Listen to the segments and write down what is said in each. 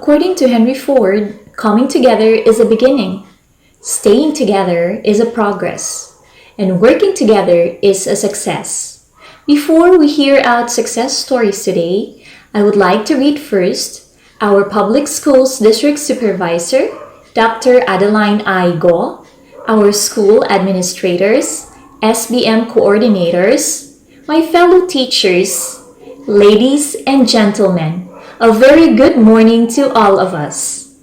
According to Henry Ford, coming together is a beginning, staying together is a progress, and working together is a success. Before we hear out success stories today, I would like to read first our Public Schools District Supervisor, Dr. Adeline I. Go, our school administrators, SBM coordinators, my fellow teachers, ladies and gentlemen, a very good morning to all of us.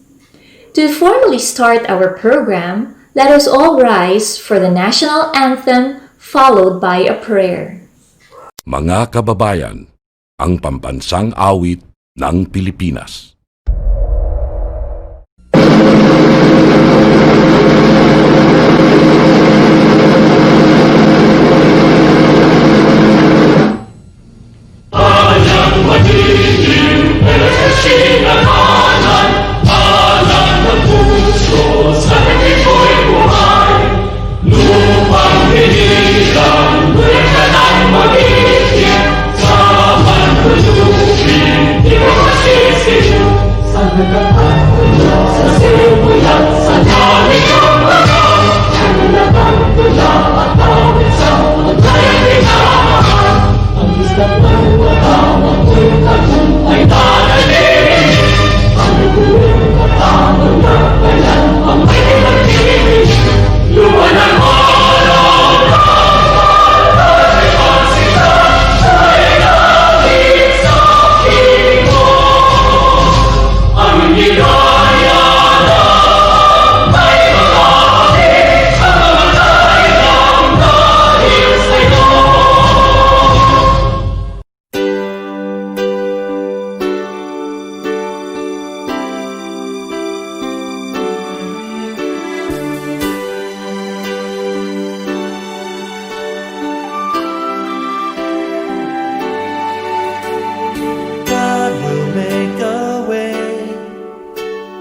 To formally start our program, let us all rise for the national anthem followed by a prayer. Mga kababayan, ang pambansang awit ng Pilipinas.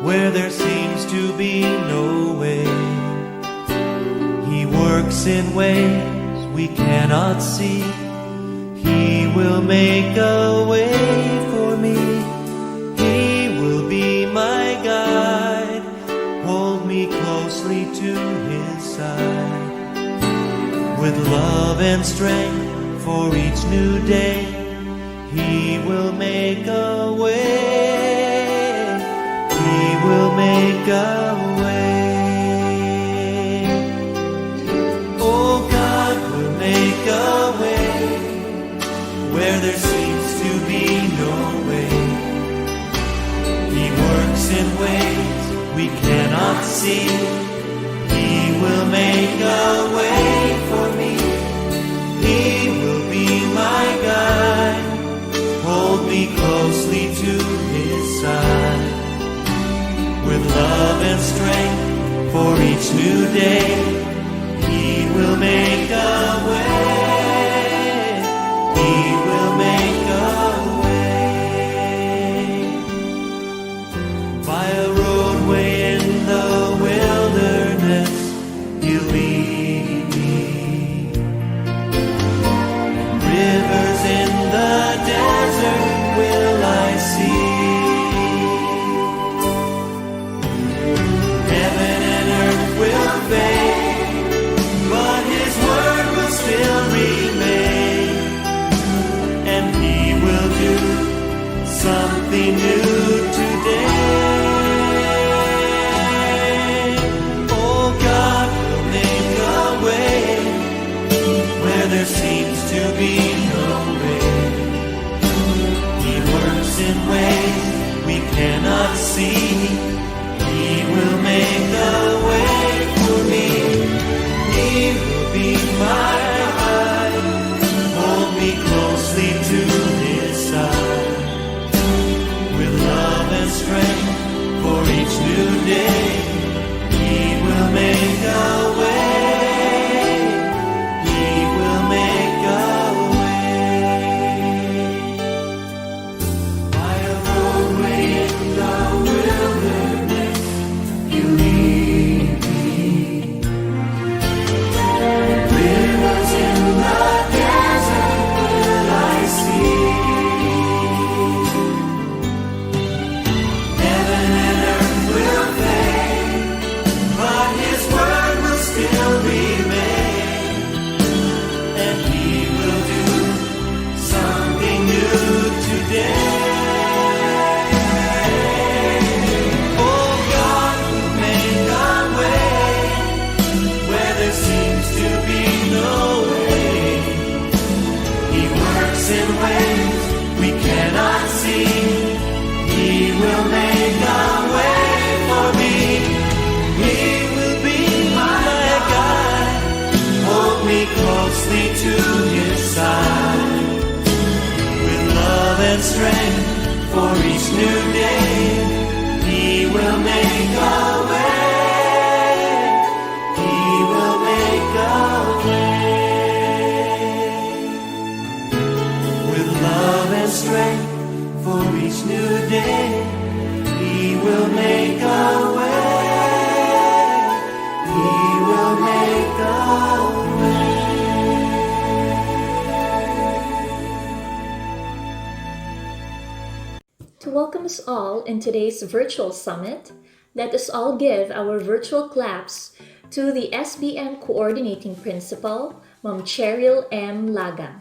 Where there seems to be no way, He works in ways we cannot see. He will make a way for me. He will be my guide, hold me closely to His side. With love and strength for each new day, He will make a way. He will make a way. Oh, God will make a way where there seems to be no way. He works in ways we cannot see. He will make a way for me. He will be my guide, hold me closely to His side. With love and strength for each new day, He will make a way. He will make a way. By a roadway in the wilderness, He'll lead me. Rivers in the desert will I see. But His word will still remain, and He will do something new today. Oh, God will make a way where there seems to be no way. He works in ways we cannot see. He will make a way for me. He will be my guide, hold me closely to His side. With love and strength for each new day, He will make a way. He will make a way. By a roadway in the wilderness, where there seems to be no way. He works in ways we cannot see. He will make a way for me. He will be my guide. Hold me closely to his side. With love and strength for each new day, he will make a way. He will make a way. With love and strength for each new day, he will make a way. He will make a way. To welcome us all in today's virtual summit, let us all give our virtual claps to the SBM Coordinating Principal, Ma'am Cheryl M. Laga.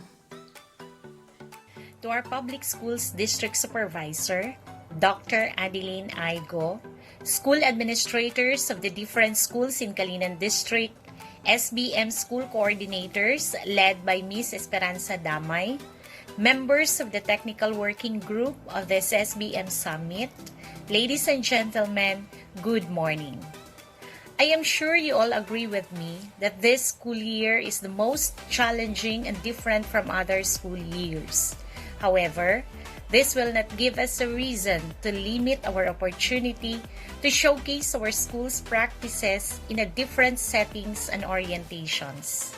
To our Public Schools District Supervisor, Dr. Adeline Aigo, school administrators of the different schools in Calinan District, SBM school coordinators led by Ms. Esperanza Damay, members of the Technical Working Group of this SBM Summit, ladies and gentlemen, good morning. I am sure you all agree with me that this school year is the most challenging and different from other school years. However, this will not give us a reason to limit our opportunity to showcase our school's practices in a different settings and orientations.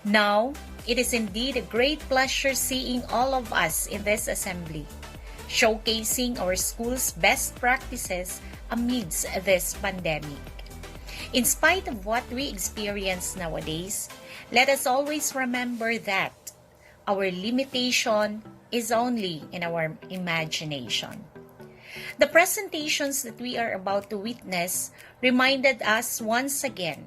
Now, it is indeed a great pleasure seeing all of us in this assembly, showcasing our school's best practices amidst this pandemic. In spite of what we experience nowadays, let us always remember that our limitation is only in our imagination. The presentations that we are about to witness reminded us once again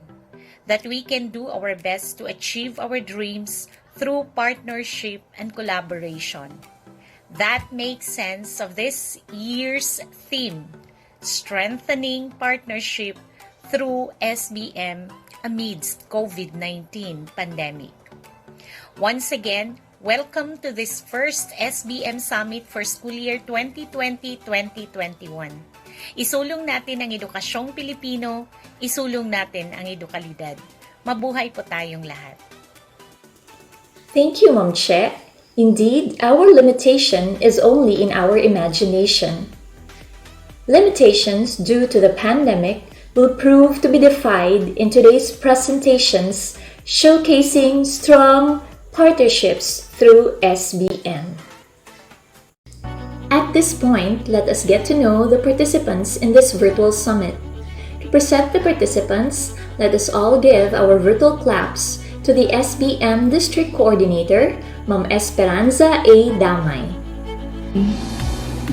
that we can do our best to achieve our dreams through partnership and collaboration. That makes sense of this year's theme, strengthening partnership through SBM amidst COVID-19 pandemic. Once again, welcome to this first SBM Summit for School Year 2020-2021. Isulong natin ang edukasyong Pilipino, isulong natin ang edukalidad. Mabuhay po tayong lahat. Thank you, Ma'am Che. Indeed, our limitation is only in our imagination. Limitations due to the pandemic will prove to be defied in today's presentations, showcasing strong partnerships through SBM. At this point, let us get to know the participants in this virtual summit. To present the participants, let us all give our virtual claps to the SBM District Coordinator, Ma'am Esperanza A. Damay.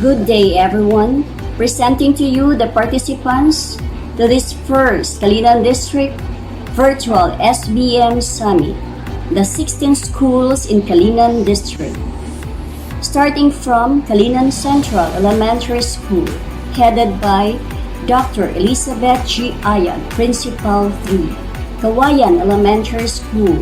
Good day, everyone. Presenting to you the participants to this first Calinan District Virtual SBM Summit, the 16 schools in Calinan District. Starting from Calinan Central Elementary School, headed by Dr. Elizabeth G. Ayan, Principal 3. Kawayan Elementary School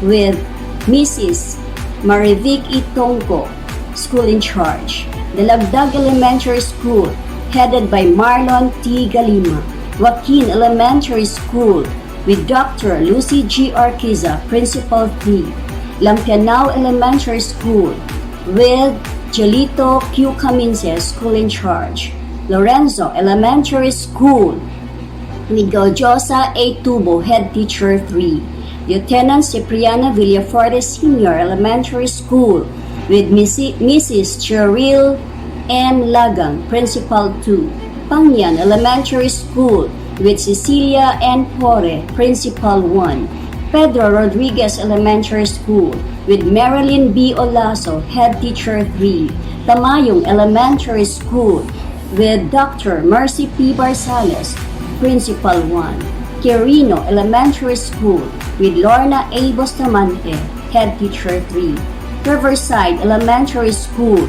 with Mrs. Marivic Itongko, School in Charge. Dalagdag Elementary School, headed by Marlon T. Galima. Joaquin Elementary School with Dr. Lucy G. Arquiza, Principal 3. Lampianao Elementary School with Jelito Q. Caminses, School in Charge. Lorenzo Elementary School with Gaudiosa A. Tubo, Head Teacher 3. Lieutenant Cipriana Villaforte Senior Elementary School with Mrs. Cheryl M. Lagang, Principal 2. Pangyan Elementary School with Cecilia N. Pore, Principal 1. Pedro Rodriguez Elementary School with Marilyn B. Olaso, Head Teacher 3. Tamayong Elementary School with Dr. Mercy P. Barsales, Principal 1. Quirino Elementary School with Lorna A. Bustamante, Head Teacher 3. Riverside Elementary School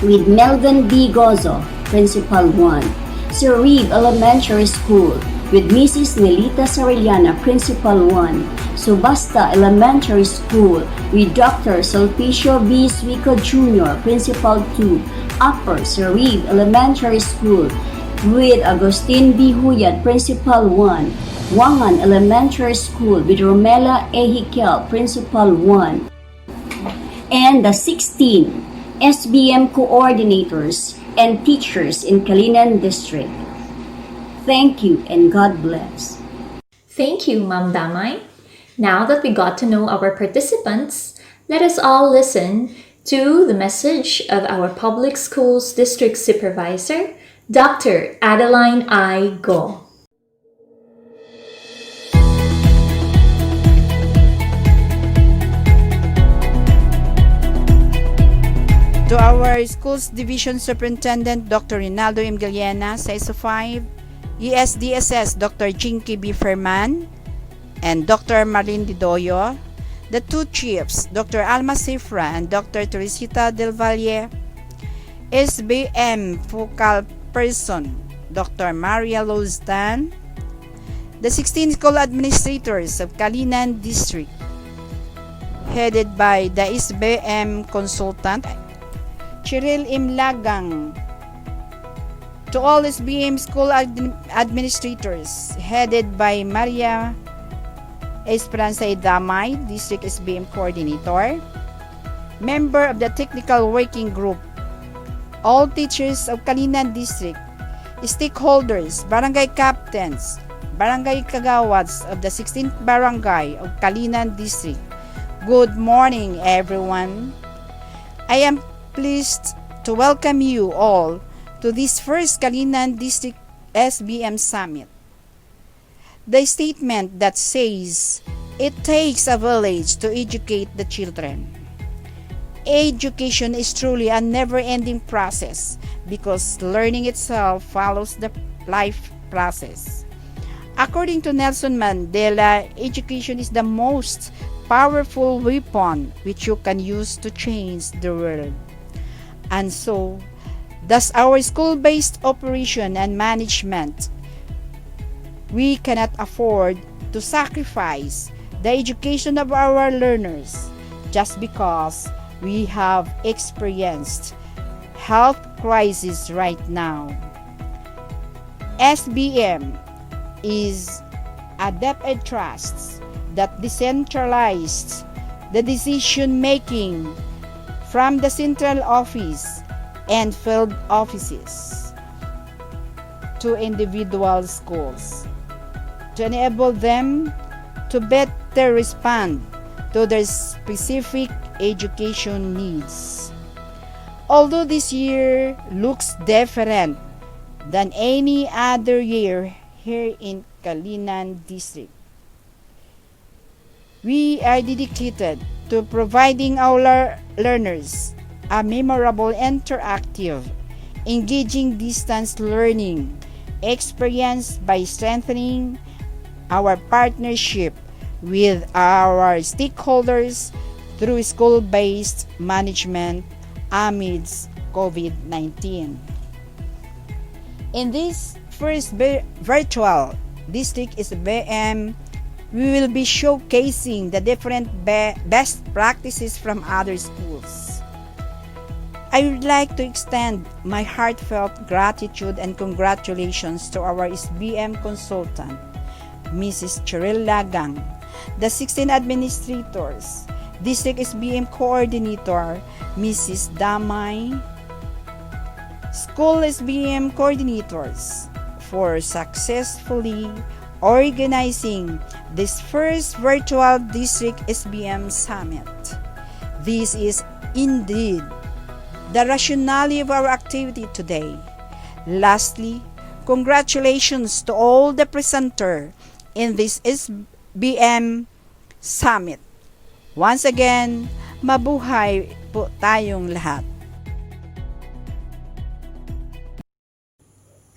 with Melvin B. Gozo, Principal 1. Sir Reeve Elementary School with Mrs. Nelita Sariliana, Principal 1, Subasta Elementary School with Dr. Sulpicio B. Suico Jr., Principal 2, Upper Sarib Elementary School with Agustin B. Huyat, Principal 1, Wangan Elementary School with Romela A. Hikel, Principal 1, and the 16 SBM coordinators and teachers in Calinan District. Thank you and God bless. Thank you, Ma'am Damay. Now that we got to know our participants, let us all listen to the message of our Public Schools District Supervisor, Dr. Adeline I. Go. To our Schools Division Superintendent, Dr. Rinaldo M. Gallena, SISO 5, ESDSS, Dr. Jinky B. Ferman, and Dr. Marin Didoyo, the two chiefs, Dr. Alma Cifra and Dr. Teresita Del Valle, SBM Focal Person, Dr. Maria Lozdan, the 16 school administrators of Calinan District, headed by the SBM consultant, Cheryl M. Lagang, to all SBM school administrators, headed by Maria Esperanza Damay, District SBM Coordinator, member of the Technical Working Group, all teachers of Calinan District, stakeholders, barangay captains, barangay kagawats of the 16th barangay of Calinan District. Good morning, everyone. I am pleased to welcome you all to this first Calinan District SBM Summit. The statement that says, it takes a village to educate the children. Education is truly a never-ending process because learning itself follows the life process. According to Nelson Mandela, education is the most powerful weapon which you can use to change the world. And so, thus our school-based operation and management, we cannot afford to sacrifice the education of our learners just because we have experienced health crisis right now. SBM is a DepEd trust that decentralized the decision-making from the central office and field offices to individual schools to enable them to better respond to their specific education needs. Although this year looks different than any other year here in Calinan District, we are dedicated to providing our learners a memorable, interactive, engaging distance learning experience by strengthening our partnership with our stakeholders through school-based management amidst COVID-19. In this first virtual District SBM, we will be showcasing the different best practices from other schools. I would like to extend my heartfelt gratitude and congratulations to our SBM consultant, Mrs. Cheryl Lagang, the 16 administrators, District SBM Coordinator, Mrs. Damay, School SBM Coordinators, for successfully organizing this first virtual District SBM Summit. This is indeed the rationale of our activity today. Lastly, congratulations to all the presenters in this SBM Summit. Once again, mabuhay po tayong lahat.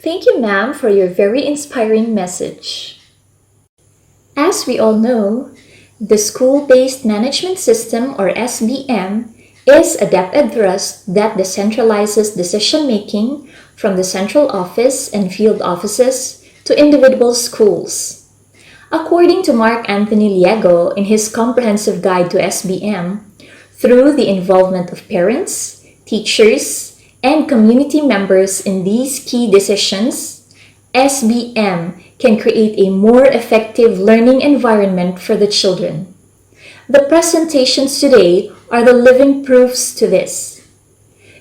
Thank you, ma'am, for your very inspiring message. As we all know, the School-Based Management System, or SBM, is a DepEd trust that decentralizes decision-making from the central office and field offices to individual schools. According to Mark Anthony Liego in his comprehensive guide to SBM, through the involvement of parents, teachers, and community members in these key decisions, SBM can create a more effective learning environment for the children. The presentations today are the living proofs to this.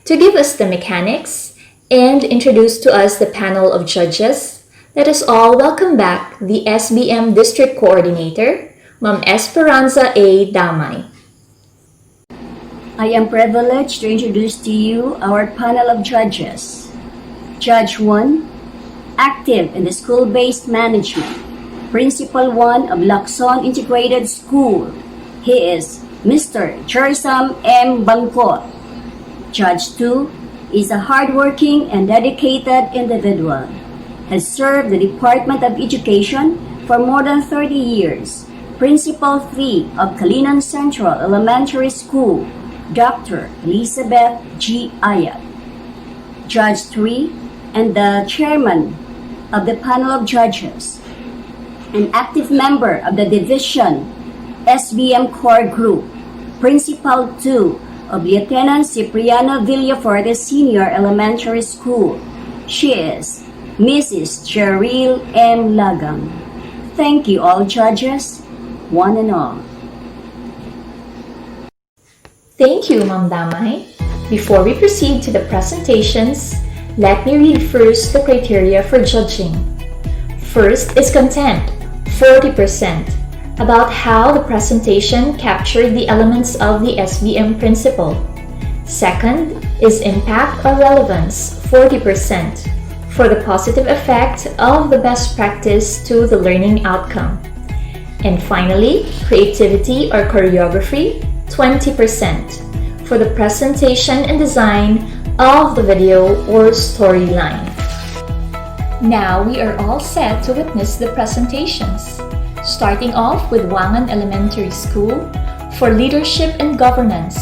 To give us the mechanics and introduce to us the panel of judges, let us all welcome back the SBM District Coordinator, Ma'am Esperanza A. Damay. I am privileged to introduce to you our panel of judges. Judge 1, active in the school-based management, Principal 1 of Lacson Integrated School. He is Mr. Chersam M. Bangkot. Judge 2 is a hardworking and dedicated individual. Has served the Department of Education for more than 30 years. Principal 3 of Calinan Central Elementary School, Dr. Elizabeth G. Ayat. Judge 3 and the chairman of the panel of judges, an active member of the division SBM Core Group, Principal 2 of Lieutenant Cipriano Villaforte Senior Elementary School. She is Mrs. Cheryl M. Lagang. Thank you all judges, one and all. Thank you, Ma'am Damay. Before we proceed to the presentations, let me read first the criteria for judging. First is content, 40%, about how the presentation captured the elements of the SBM principle. Second is impact or relevance, 40%, for the positive effect of the best practice to the learning outcome. And finally, creativity or choreography, 20%, for the presentation and design of the video or storyline. Now we are all set to witness the presentations, starting off with Wangan Elementary School for Leadership and Governance,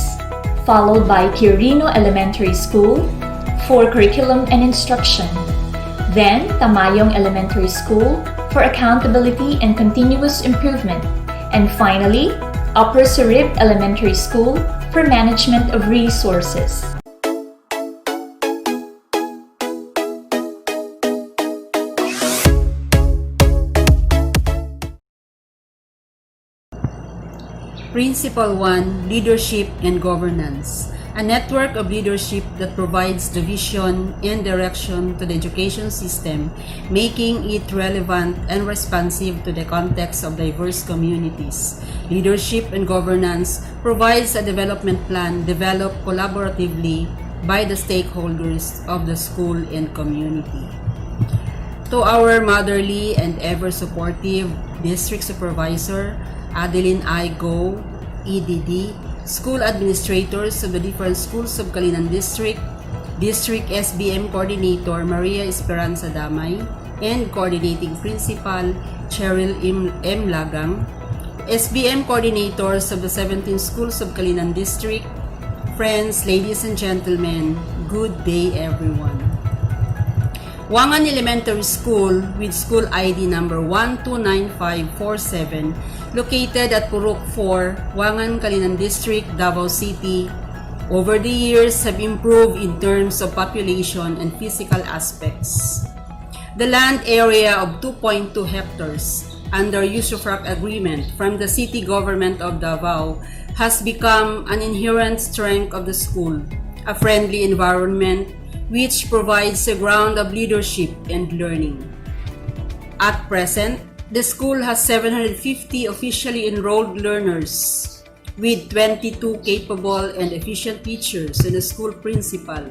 followed by Quirino Elementary School for Curriculum and Instruction, then Tamayong Elementary School for Accountability and Continuous Improvement, and finally, Upper Surib Elementary School for Management of Resources. Principle 1, Leadership and Governance, a network of leadership that provides the vision and direction to the education system, making it relevant and responsive to the context of diverse communities. Leadership and Governance provides a development plan developed collaboratively by the stakeholders of the school and community. To our motherly and ever-supportive District Supervisor, Adeline I. Go, EDD, school administrators of the different schools of Calinan District, District SBM Coordinator Maria Esperanza Damay, and Coordinating Principal Cheryl M. Lagang, SBM Coordinators of the 17 schools of Calinan District, friends, ladies and gentlemen, good day everyone. Wangan Elementary School with school ID number 129547, located at Purok 4, Wangan, Calinan District, Davao City, over the years have improved in terms of population and physical aspects. The land area of 2.2 hectares under usufruct agreement from the city government of Davao has become an inherent strength of the school, a friendly environment which provides a ground of leadership and learning. At present, the school has 750 officially enrolled learners with 22 capable and efficient teachers and a school principal,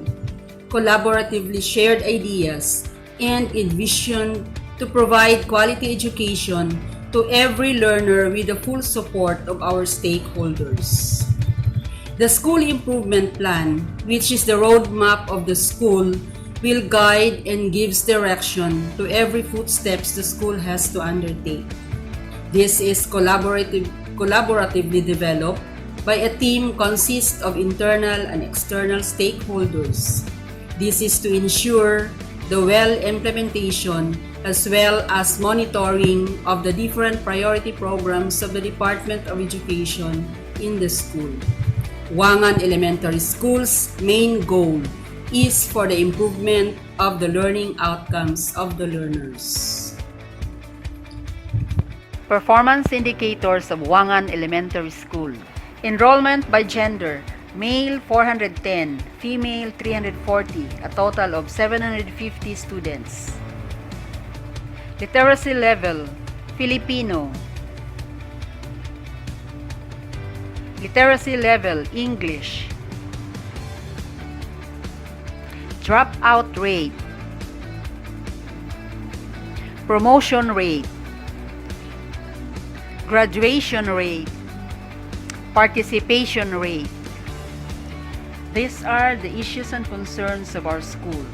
collaboratively shared ideas, and envisioned to provide quality education to every learner with the full support of our stakeholders. The School Improvement Plan, which is the roadmap of the school, will guide and gives direction to every footsteps the school has to undertake. This is collaboratively developed by a team consist of internal and external stakeholders. This is to ensure the well implementation, as well as monitoring of the different priority programs of the Department of Education in the school. Wangan Elementary School's main goal is for the improvement of the learning outcomes of the learners. Performance indicators of Wangan Elementary School. Enrollment by gender. Male 410, female 340, a total of 750 students. Literacy level, Filipino. Literacy level, English. Dropout rate. Promotion rate. Graduation rate. Participation rate. These are the issues and concerns of our school.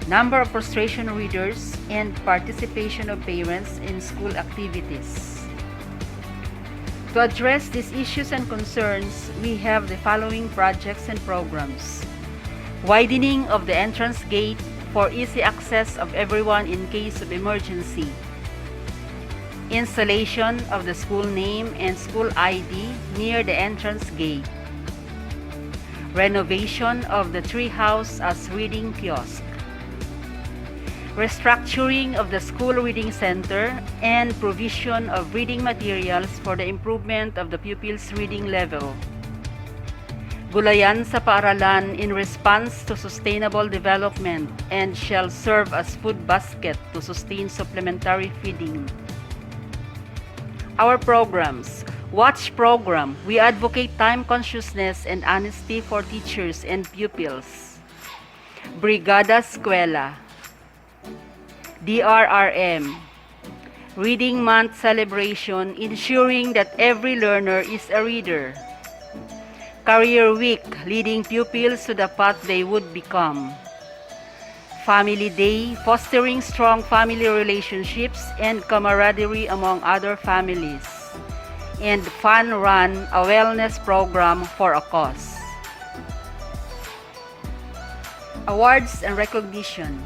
Number of frustration readers and participation of parents in school activities. To address these issues and concerns, we have the following projects and programs. Widening of the entrance gate for easy access of everyone in case of emergency. Installation of the school name and school ID near the entrance gate. Renovation of the treehouse as reading kiosk. Restructuring of the school reading center and provision of reading materials for the improvement of the pupils' reading level. Gulayan sa paaralan in response to sustainable development and shall serve as food basket to sustain supplementary feeding. Our programs. Watch program. We advocate time consciousness and honesty for teachers and pupils. Brigada Eskwela. DRRM. Reading Month celebration, ensuring that every learner is a reader. Career Week, leading pupils to the path they would become. Family Day, fostering strong family relationships and camaraderie among other families. And Fun Run, a wellness program for a cause. Awards and recognition.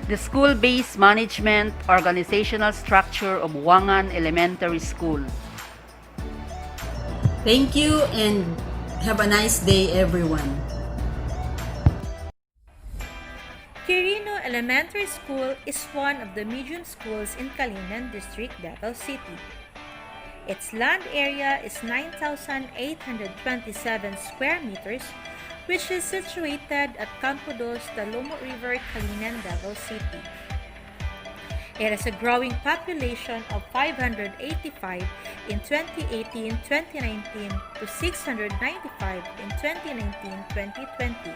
The school-based management organizational structure of Wangan Elementary School. Thank you and have a nice day, everyone. Quirino Elementary School is one of the medium schools in Calinan District, Davao City. Its land area is 9,827 square meters, which is situated at Campo Dos, Talomo River, Calinan, Davao City. It has a growing population of 585 in 2018-2019 to 695 in 2019-2020.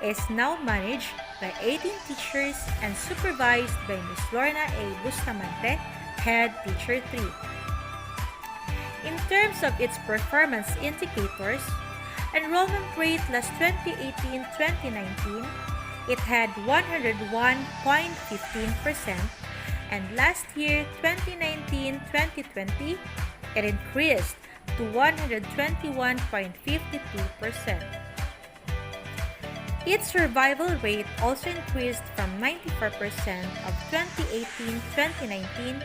It is now managed by 18 teachers and supervised by Ms. Lorna A. Bustamante, Head Teacher 3. In terms of its performance indicators, enrollment rate last 2018-2019, it had 101.15%, and last year 2019-2020, it increased to 121.52%. Its survival rate also increased from 94% of 2018-2019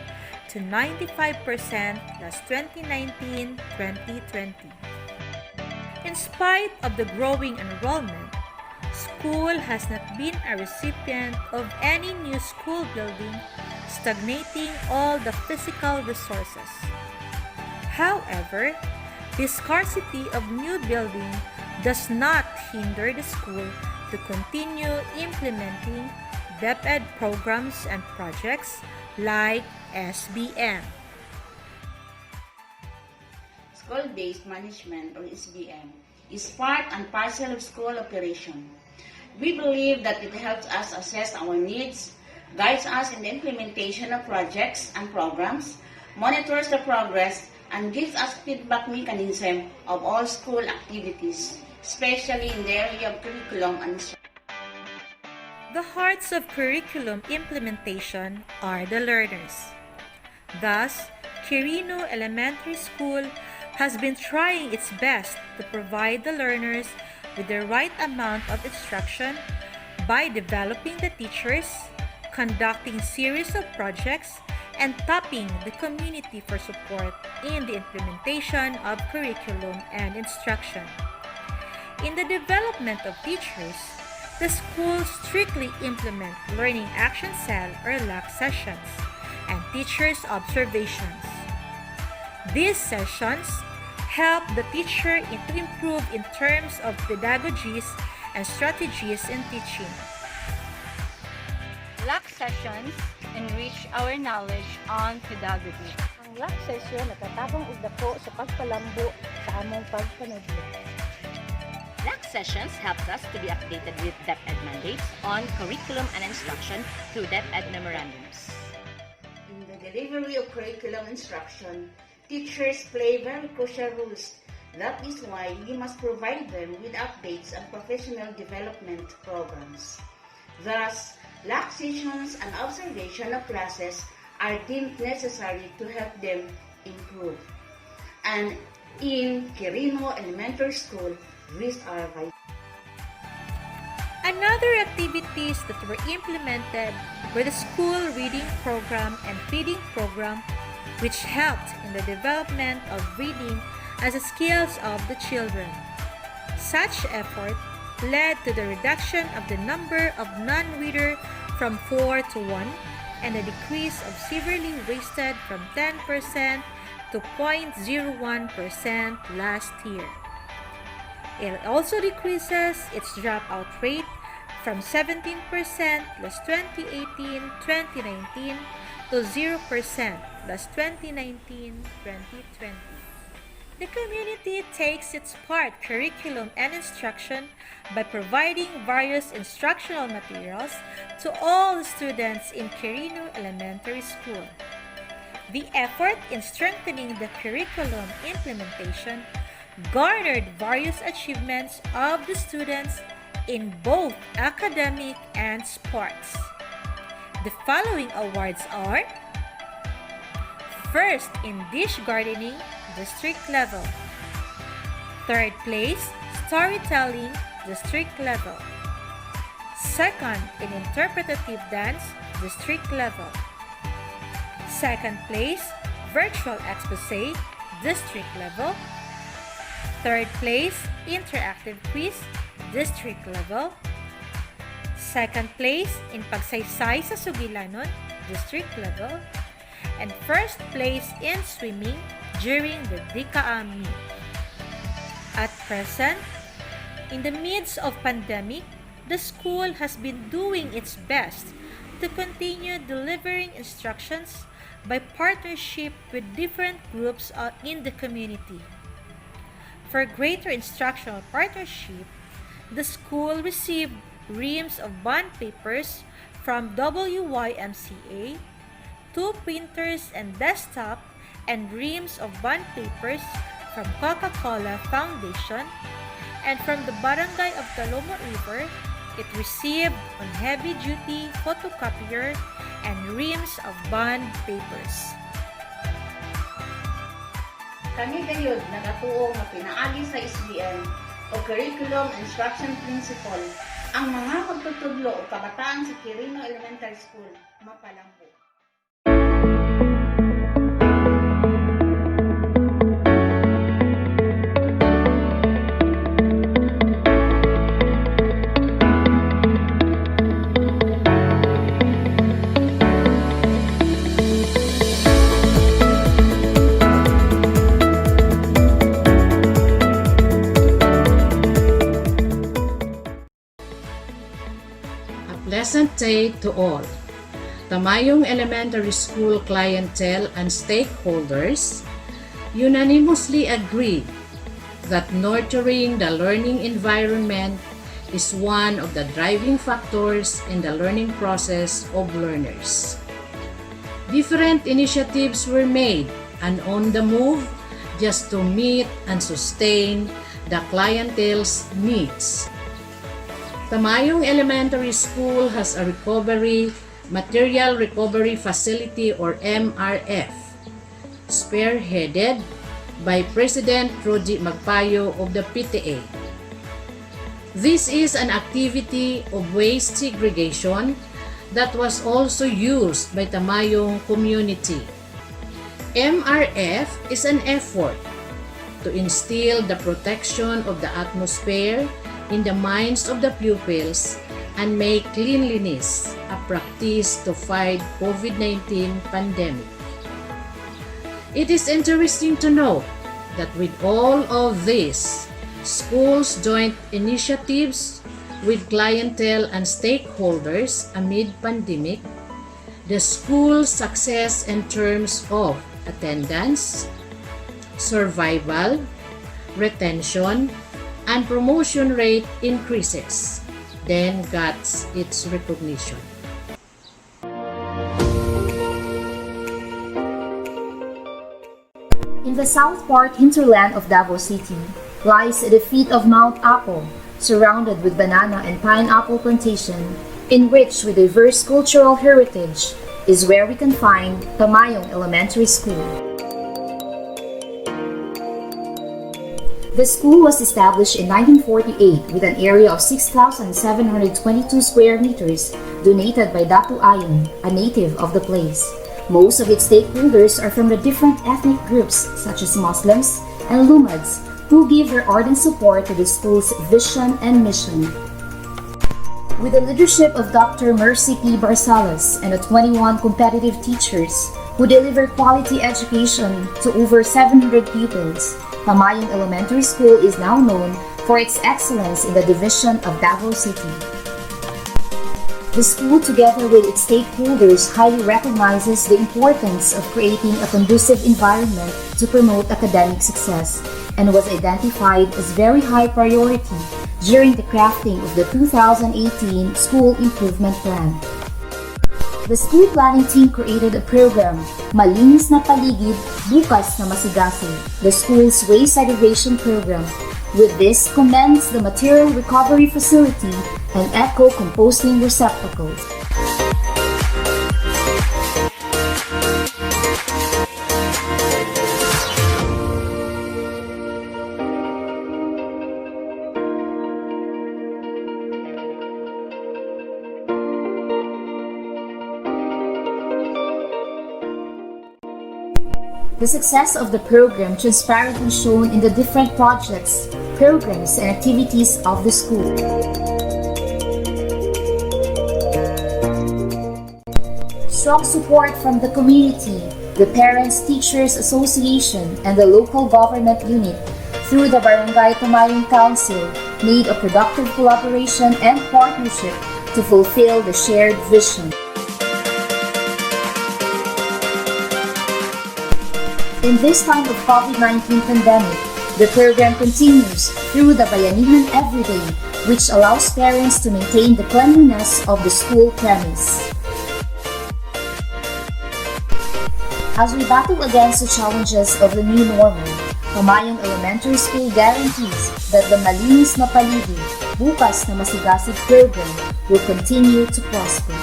to 95% last 2019-2020. In spite of the growing enrollment, school has not been a recipient of any new school building, stagnating all the physical resources. However, the scarcity of new building does not hinder the school to continue implementing DepEd programs and projects like SBM. School-based management, or SBM, is part and parcel of school operation. We believe that it helps us assess our needs, guides us in the implementation of projects and programs, monitors the progress, and gives us feedback mechanism of all school activities, especially in the area of curriculum and instruction. The hearts of curriculum implementation are the learners. Thus, Quirino Elementary School has been trying its best to provide the learners with the right amount of instruction by developing the teachers, conducting series of projects, and tapping the community for support in the implementation of curriculum and instruction. In the development of teachers, the schools strictly implement Learning Action Cell or LAC sessions and teachers' observations. These sessions help the teacher to improve in terms of pedagogies and strategies in teaching. LAC sessions enrich our knowledge on pedagogy. Ang LAC session natatabang og dako sa pagpalambo sa among pagpanudlo. LAC sessions helps us to be updated with DepEd mandates on curriculum and instruction through DepEd memorandums. In the delivery of curriculum instruction, teachers play very crucial roles. That is why we must provide them with updates and professional development programs. Thus, LAC sessions and observation of classes are deemed necessary to help them improve. And in Quirino Elementary School, these are vital. Another activities that were implemented were the school reading program and feeding program, which helped in the development of reading as a skills of the children. Such effort led to the reduction of the number of non-reader from 4 to 1 and a decrease of severely wasted from 10% to 0.01% last year. It also decreases its dropout rate from 17% last 2018-2019 to 0% last 2019-2020. The community takes its part curriculum and instruction by providing various instructional materials to all the students in Quirino Elementary School. The effort in strengthening the curriculum implementation garnered various achievements of the students in both academic and sports. The following awards are: first in dish gardening, district level; third place, storytelling, district level; second in interpretative dance, district level; second place, virtual expose, district level; third place, interactive quiz, district level; second place in pagsaysay sa Sugilanon, district level; and first place in swimming during the DKA meet. At present, in the midst of pandemic, the school has been doing its best to continue delivering instructions by partnership with different groups in the community. For greater instructional partnership, the school received reams of bond papers from WYMCA, 2 printers and desktop, and reams of bond papers from Coca-Cola Foundation, and from the barangay of Talomo River, it received on heavy-duty photocopier and reams of bond papers. Kami gayud nagatuo nga pinaagi sa SBM o Curriculum Instruction Principle ang mga magtutudlo o kabataan sa Quirino Elementary School mapalambo. Pleasant day to all. Tamayong Elementary School clientele and stakeholders unanimously agree that nurturing the learning environment is one of the driving factors in the learning process of learners. Different initiatives were made and on the move just to meet and sustain the clientele's needs. Tamayong Elementary School has a Material Recovery Facility or MRF, spearheaded by President Rudy Magpayo of the PTA. This is an activity of waste segregation that was also used by Tamayong community. MRF is an effort to instill the protection of the atmosphere in the minds of the pupils and make cleanliness a practice to fight COVID-19 pandemic. It is interesting to note that with all of this, schools joint initiatives with clientele and stakeholders amid pandemic, the school's success in terms of attendance, survival, retention, and promotion rate increases, then got its recognition. In the south part hinterland of Davao City lies the feet of Mount Apple, surrounded with banana and pineapple plantation, enriched with diverse cultural heritage, is where we can find Tamayong Elementary School. The school was established in 1948 with an area of 6,722 square meters donated by Datu Ayon, a native of the place. Most of its stakeholders are from the different ethnic groups such as Muslims and Lumads, who give their ardent support to the school's vision and mission. With the leadership of Dr. Mercy P. Barsalas and the 21 competitive teachers who deliver quality education to over 700 pupils, Tamayong Elementary School is now known for its excellence in the division of Davao City. The school, together with its stakeholders, highly recognizes the importance of creating a conducive environment to promote academic success and was identified as very high priority during the crafting of the 2018 School Improvement Plan. The school planning team created a program, Malinis na Paligid, Bukas na Masigasig, the school's waste segregation program. With this, commenced the material recovery facility and eco-composting receptacles. The success of the program transparently shown in the different projects, programs, and activities of the school. Strong support from the community, the Parents Teachers Association, and the local government unit through the Barangay Tamayong Council made a productive collaboration and partnership to fulfill the shared vision. In this time of COVID-19 pandemic, the program continues through the Bayanihan Everyday, which allows parents to maintain the cleanliness of the school premise. As we battle against the challenges of the new normal, Tamayong Elementary School guarantees that the Malinis na Paligid, Bukas na Masigasig program will continue to prosper.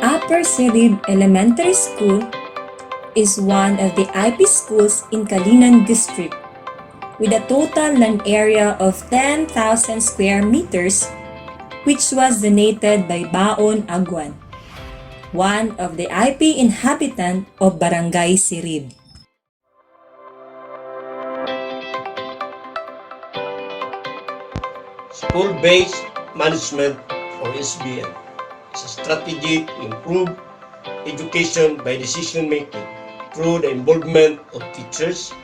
Upper Sirib Elementary School is one of the IP schools in Calinan District with a total land area of 10,000 square meters, which was donated by Baon Agwan, one of the IP inhabitant of Barangay Sirib. School-based management, or SBM, is a strategy to improve education by decision-making through the involvement of teachers,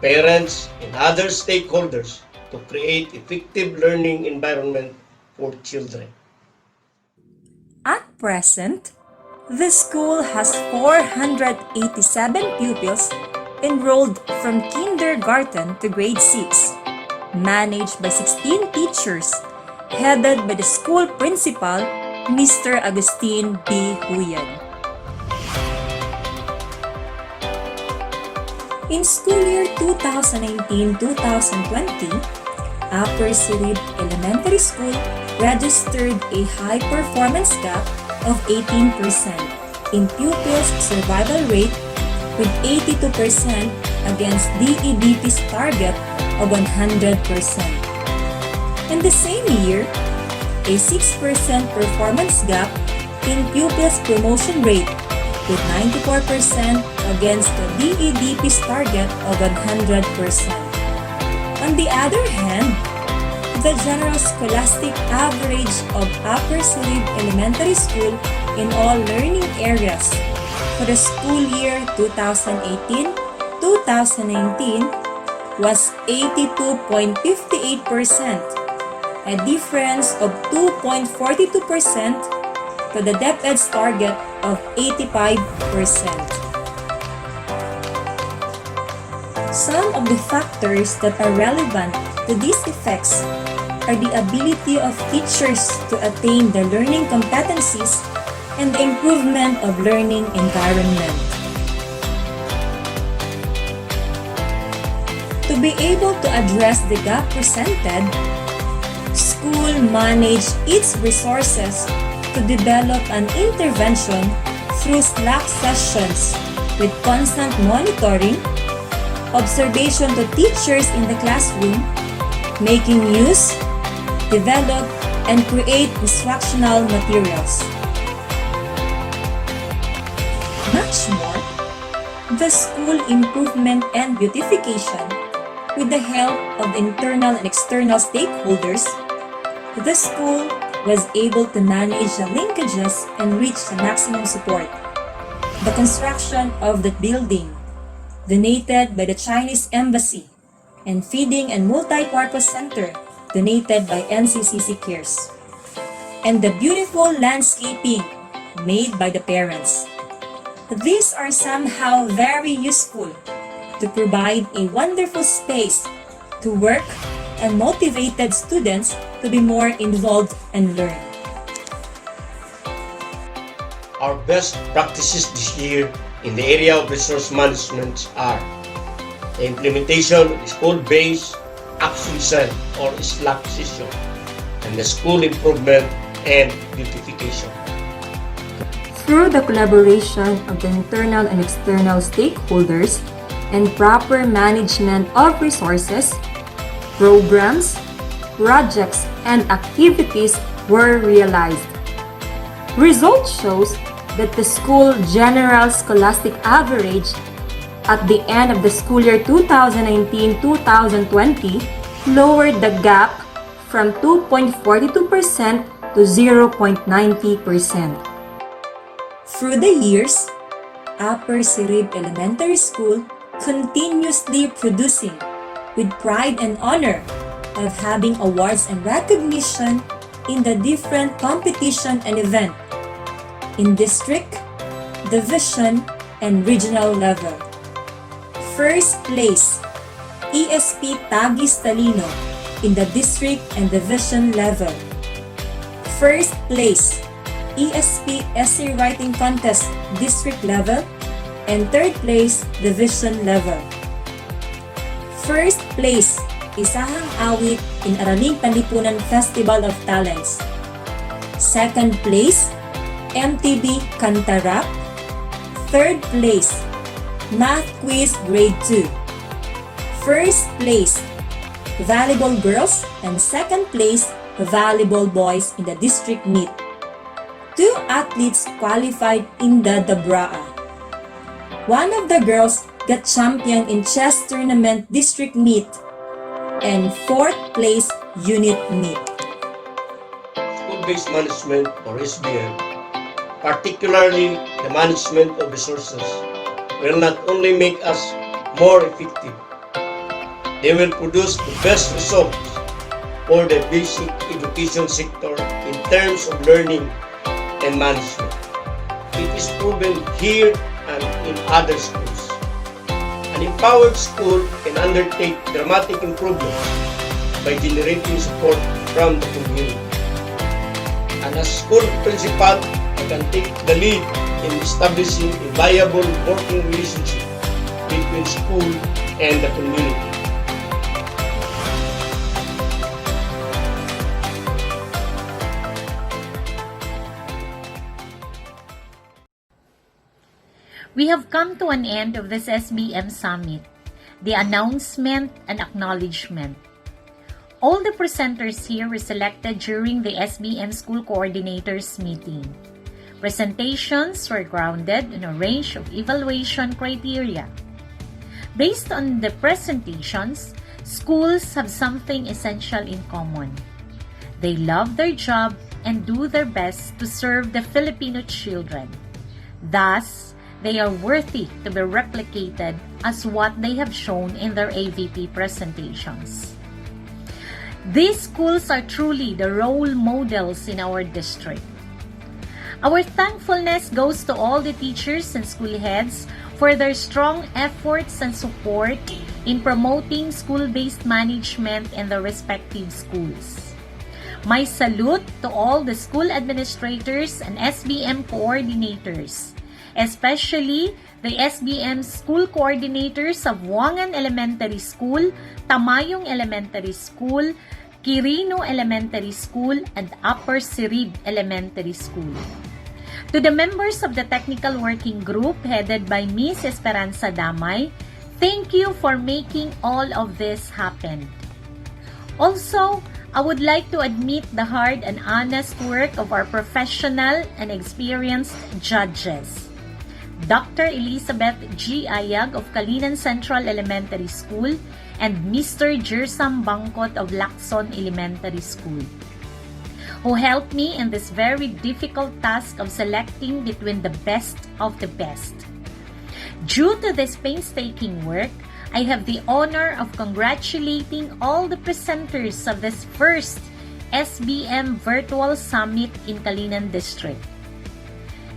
parents, and other stakeholders to create effective learning environment for children. At present, The school has 487 pupils enrolled from kindergarten to grade 6, managed by 16 teachers, headed by the school principal, Mr. Agustin B. Huyad. In school year 2019-2020, Upper Sirib Elementary School registered a high performance gap of 18% in pupils' survival rate, with 82% against DEBT's target of 100%. In the same year, a 6% performance gap in pupils' promotion rate, with 94% against the DEBT's target of 100%. On the other hand, the general scholastic average of Upper Sirib Elementary School in all learning areas for the school year 2018-2019 was 82.58%, a difference of 2.42% to the DepEd's target of 85%. Some of the factors that are relevant to these effects are the ability of teachers to attain their learning competencies and the improvement of learning environment. To be able to address the gap presented, school managed its resources to develop an intervention through Slack sessions with constant monitoring, observation to teachers in the classroom, making use, develop, and create instructional materials. Much more, the school improvement and beautification, with the help of internal and external stakeholders, the school was able to manage the linkages and reach the maximum support. The construction of the building, donated by the Chinese Embassy, and feeding and multi-purpose center, donated by NCCC Cares, and the beautiful landscaping made by the parents. These are somehow very useful to provide a wonderful space to work and motivated students to be more involved and learn. Our best practices this year in the area of resource management are the implementation of the school-based action cell or Slack session, and the school improvement and beautification. Through the collaboration of the internal and external stakeholders and proper management of resources, programs, projects, and activities were realized. Result shows that the school general scholastic average at the end of the school year 2019-2020 lowered the gap from 2.42% to 0.90%. Through the years, Upper Sirib Elementary School continuously producing with pride and honor of having awards and recognition in the different competition and event in district, division, and regional level. First place, ESP Taguig Talino in the district and division level. First place, ESP Essay Writing Contest district level, and third place, division level. First place, Isahang Awit in Araling Panlipunan Festival of Talents. Second place, MTB Kantarap. Third place, Math Quiz Grade 2. First place, Volleyball Girls, and second place, Volleyball Boys in the district meet. 2 athletes qualified in the Dabraa. One of the girls got champion in chess tournament district meet and 4th place unit meet. School-based management or SBM, particularly the management of resources, will not only make us more effective, they will produce the best results for the basic education sector in terms of learning and management. It is proven here and in other schools. An empowered school can undertake dramatic improvements by generating support from the community. And as school principal, I can take the lead in establishing a viable working relationship between school and the community. We have come to an end of this SBM Summit, the announcement and acknowledgement. All the presenters here were selected during the SBM School Coordinators meeting. Presentations were grounded in a range of evaluation criteria. Based on the presentations, schools have something essential in common. They love their job and do their best to serve the Filipino children. Thus, they are worthy to be replicated as what they have shown in their AVP presentations. These schools are truly the role models in our district. Our thankfulness goes to all the teachers and school heads for their strong efforts and support in promoting school-based management in the respective schools. My salute to all the school administrators and SBM coordinators, especially the SBM school coordinators of Wangan Elementary School, Tamayong Elementary School, Quirino Elementary School, and Upper Sirib Elementary School. To the members of the technical working group headed by Ms. Esperanza Damay, thank you for making all of this happen. Also, I would like to admit the hard and honest work of our professional and experienced judges. Dr. Elizabeth G. Ayag of Calinan Central Elementary School and Mr. Jersam Bangkot of Lacson Elementary School, who helped me in this very difficult task of selecting between the best of the best. Due to this painstaking work, I have the honor of congratulating all the presenters of this first SBM Virtual Summit in Calinan District.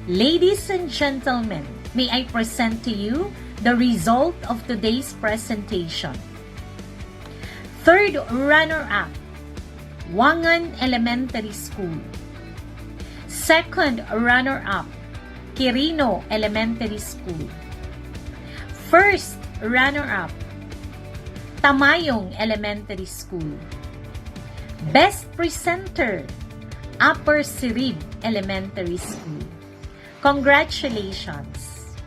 Ladies and gentlemen, may I present to you the result of today's presentation. Third runner-up, Wangan Elementary School. Second runner-up, Quirino Elementary School. First runner-up, Tamayong Elementary School. Best presenter, Upper Sirib Elementary School. Congratulations!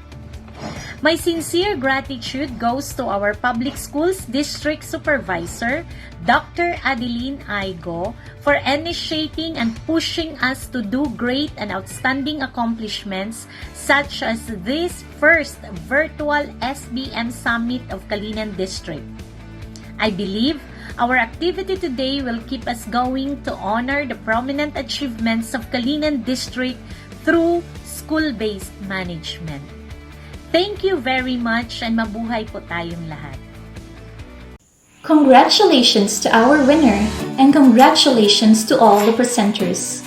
My sincere gratitude goes to our Public Schools District Supervisor, Dr. Adeline Aigo, for initiating and pushing us to do great and outstanding accomplishments such as this first virtual SBM Summit of Calinan District. I believe our activity today will keep us going to honor the prominent achievements of Calinan District through school-based management. Thank you very much and mabuhay po tayong lahat. Congratulations to our winner and congratulations to all the presenters.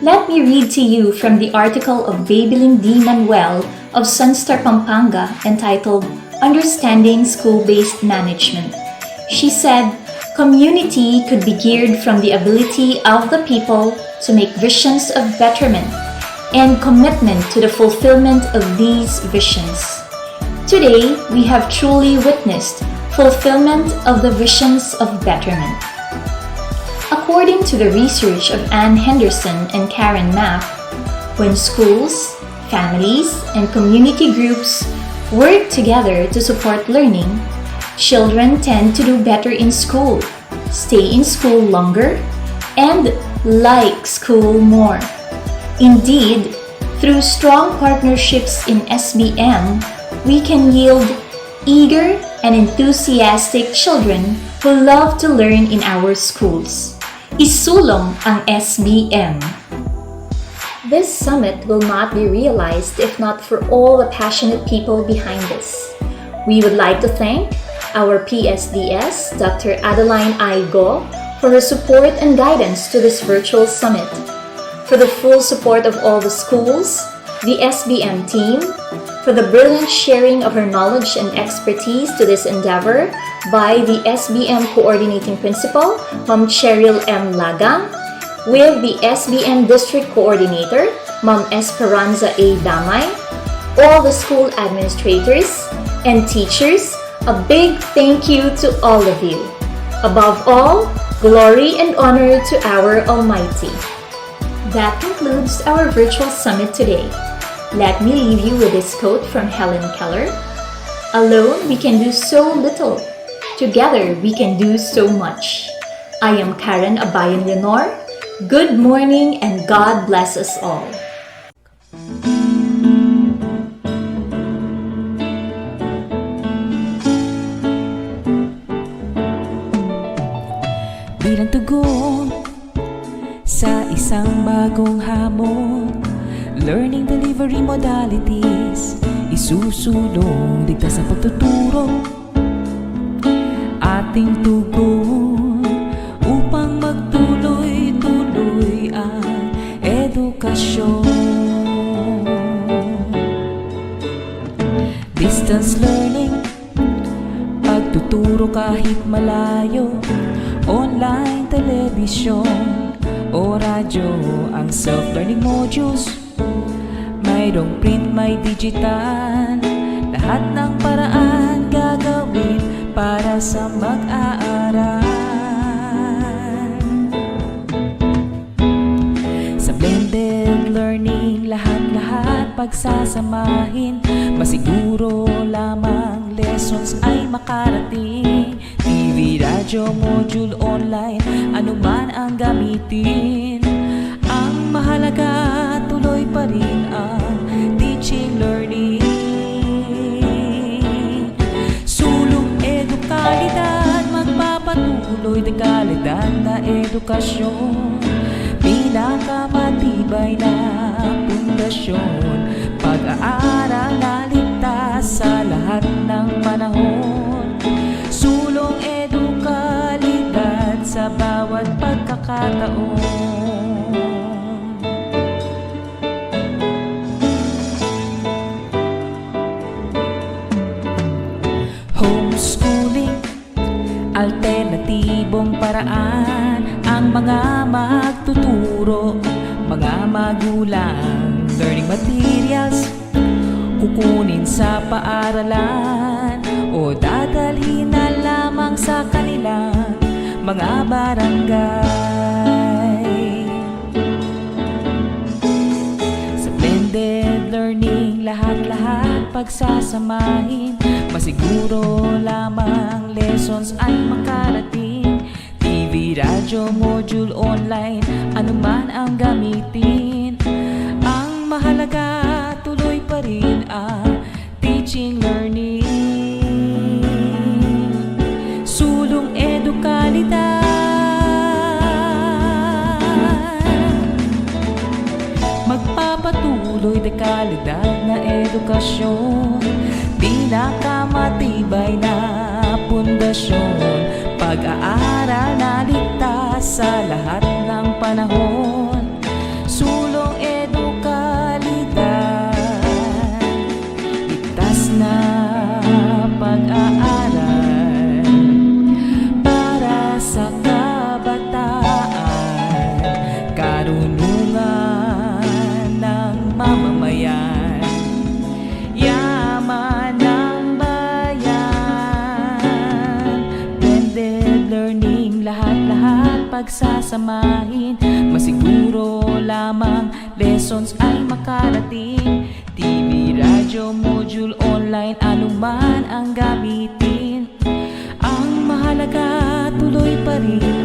Let me read to you from the article of Babylin D. Manuel of Sunstar Pampanga entitled Understanding School-Based Management. She said, community could be geared from the ability of the people to make visions of betterment and commitment to the fulfillment of these visions. Today, we have truly witnessed fulfillment of the visions of betterment. According to the research of Ann Henderson and Karen Mapp, when schools, families, and community groups work together to support learning, children tend to do better in school, stay in school longer, and like school more. Indeed, through strong partnerships in SBM, we can yield eager and enthusiastic children who love to learn in our schools. Isulong ang SBM. This summit will not be realized if not for all the passionate people behind this. We would like to thank our PSDS, Dr. Adeline Aigo, for her support and guidance to this virtual summit. For the full support of all the schools, the SBM team, for the brilliant sharing of her knowledge and expertise to this endeavor by the SBM Coordinating Principal, Ma'am Cheryl M. Lagang, with the SBM District Coordinator, Ma'am Esperanza A. Damay, all the school administrators and teachers, a big thank you to all of you. Above all, glory and honor to our Almighty. That concludes our virtual summit today. Let me leave you with this quote from Helen Keller. Alone we can do so little. Together we can do so much. I am Karen Abayan Leonor. Good morning and God bless us all. Bilang tugon sa isang bagong hamon, learning delivery modalities, isusulong ligtas sa pagtuturo. Ating tugon upang magtuloy-tuloy ang edukasyon. Distance learning, pagtuturo kahit malayo, online television o radyo ang self-learning modules. Mayroong print, may digital, lahat ng paraan gagawin para sa mag-aaral. Sa blended learning, lahat-lahat pagsasamahin, masiguro lamang lessons ay makarating. TV, radyo, module, online, anuman ang gamitin, ang mahalaga tuloy pa rin ang teaching learning. Sulong edukalidad, magpapatuloy ng kalidad na edukasyon, pinakamatibay na pundasyon, pag-aaral na ligtas sa lahat ng panahon. Sulong edukalidad sa bawat pagkakataon. Homeschooling, alternatibong paraan, ang mga magtuturo, mga magulang, learning materials, kukunin sa paaralan o dadalhin na lamang sa kanilang mga barangay. Sa blended learning, lahat-lahat pagsasamahin, masiguro lamang lessons ay makarating. TV, radyo, module, online, anuman ang gamitin, ang mahalaga tuloy pa rin ang teaching learning. Sulong edukalidad, magpapatuloy na kalidad na edukasyon, pinakamatibay na pundasyon, pag-aaral na ligtas sa lahat ng panahon. Sulong edukalidad, ligtas na pag-aaral para sa kabataan, karunungan ng mamamayan, yaman ng bayan. Blended learning, lahat-lahat pagsasamahin, masiguro lamang lessons ay makarating. TV, radyo, module, online, anuman ang gamitin, ang mahalaga tuloy pa rin